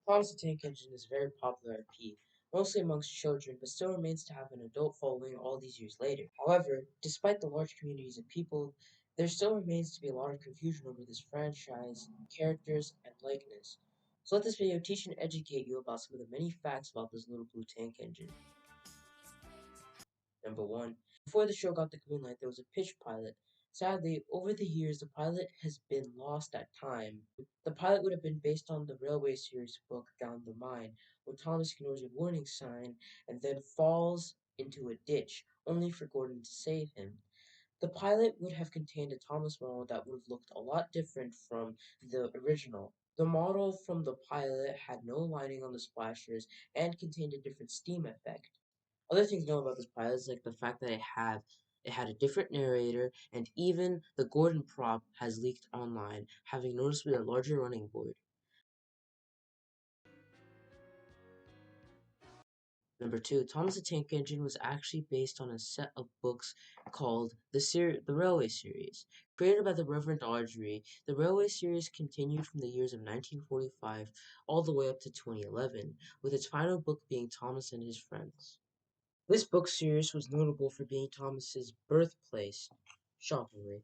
Thomas the Tank Engine is a very popular IP, mostly amongst children, but still remains to have an adult following all these years later. However, despite the large communities of people, there still remains to be a lot of confusion over this franchise, characters, and likeness. So let this video teach and educate you about some of the many facts about this little blue tank engine. Number 1. Before the show got the green light, there was a pitch pilot. Sadly, over the years, the pilot has been lost at time. The pilot would have been based on the Railway series book Down the Mine, where Thomas ignores a warning sign and then falls into a ditch, only for Gordon to save him. The pilot would have contained a Thomas model that would have looked a lot different from the original. The model from the pilot had no lining on the splashers and contained a different steam effect. Other things to know about this pilot is like the fact that it had a different narrator, and even the Gordon prop has leaked online, having noticeably a larger running board. Number 2, Thomas the Tank Engine was actually based on a set of books called the Railway series. Created by the Reverend Audrey, the Railway series continued from the years of 1945 all the way up to 2011, with its final book being Thomas and His Friends. This book series was notable for being Thomas's birthplace, shockingly.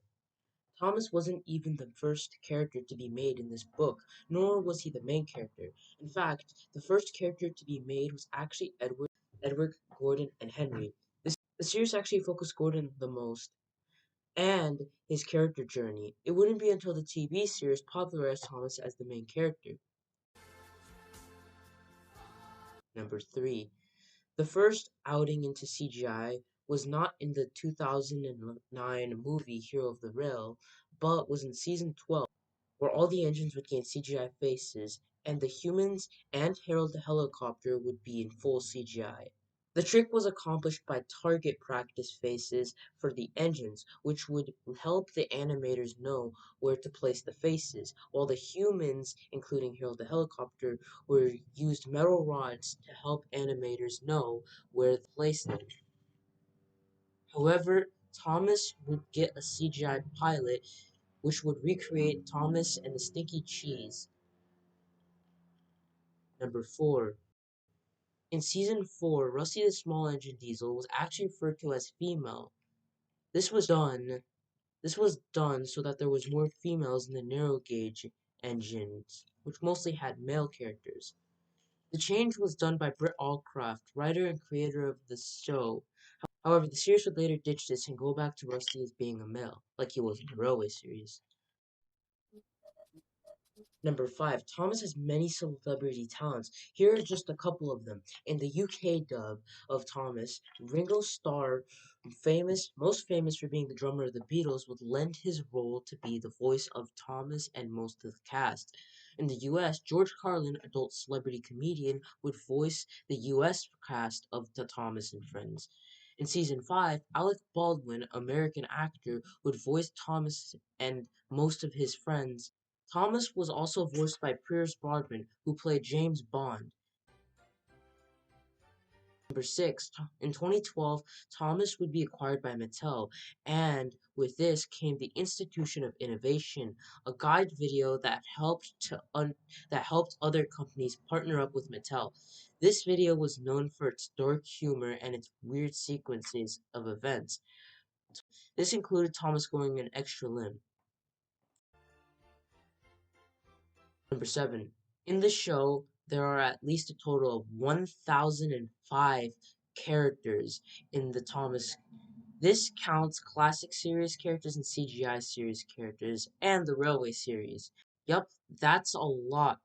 Thomas wasn't even the first character to be made in this book, nor was he the main character. In fact, the first character to be made was actually Edward, Gordon, and Henry. The series actually focused Gordon the most, and his character journey. It wouldn't be until the TV series popularized Thomas as the main character. Number 3. The first outing into CGI was not in the 2009 movie Hero of the Rail, but was in season 12, where all the engines would gain CGI faces, and the humans and Harold the helicopter would be in full CGI. The trick was accomplished by target practice faces for the engines, which would help the animators know where to place the faces, while the humans, including Harold the helicopter, used metal rods to help animators know where to place them. However, Thomas would get a CGI pilot which would recreate Thomas and the Stinky Cheese. Number 4. In season 4, Rusty the Small Engine Diesel was actually referred to as female. This was done so that there was more females in the narrow gauge engines, which mostly had male characters. The change was done by Britt Allcraft, writer and creator of the show. However, the series would later ditch this and go back to Rusty as being a male, like he was in the Railway series. Number 5. Thomas has many celebrity talents. Here are just a couple of them. In the UK dub of Thomas, Ringo Starr, most famous for being the drummer of the Beatles, would lend his role to be the voice of Thomas and most of the cast. In the US, George Carlin, adult celebrity comedian, would voice the US cast of the Thomas and Friends. In season 5, Alec Baldwin, American actor, would voice Thomas and most of his friends. Thomas was also voiced by Pierce Brosnan, who played James Bond. Number 6. In 2012, Thomas would be acquired by Mattel, and with this came the Institution of Innovation, a guide video that helped other companies partner up with Mattel. This video was known for its dark humor and its weird sequences of events. This included Thomas going an extra limb. Number 7. In the show, there are at least a total of 1,005 characters in the Thomas. This counts classic series characters and CGI series characters and the Railway series. Yup, that's a lot,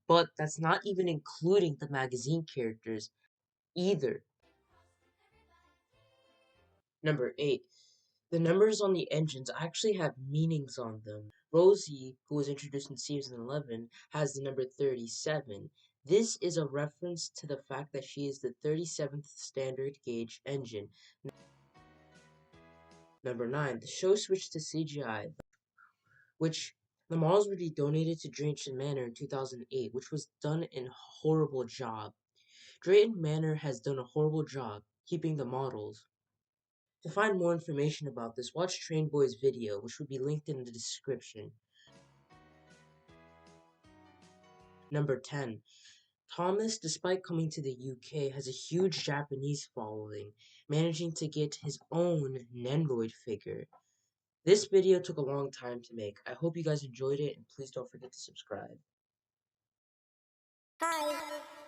but that's not even including the magazine characters either. Number 8. The numbers on the engines actually have meanings on them. Rosie, who was introduced in season 11, has the number 37. This is a reference to the fact that she is the 37th standard gauge engine. Number 9. The show switched to CGI, which the models would be donated to Drayton Manor in 2008, which was done in a horrible job. Drayton Manor has done a horrible job keeping the models. To find more information about this, watch Train Boy's video, which will be linked in the description. Number 10. Thomas, despite coming to the UK, has a huge Japanese following, managing to get his own Nendoroid figure. This video took a long time to make. I hope you guys enjoyed it, and please don't forget to subscribe. Hi.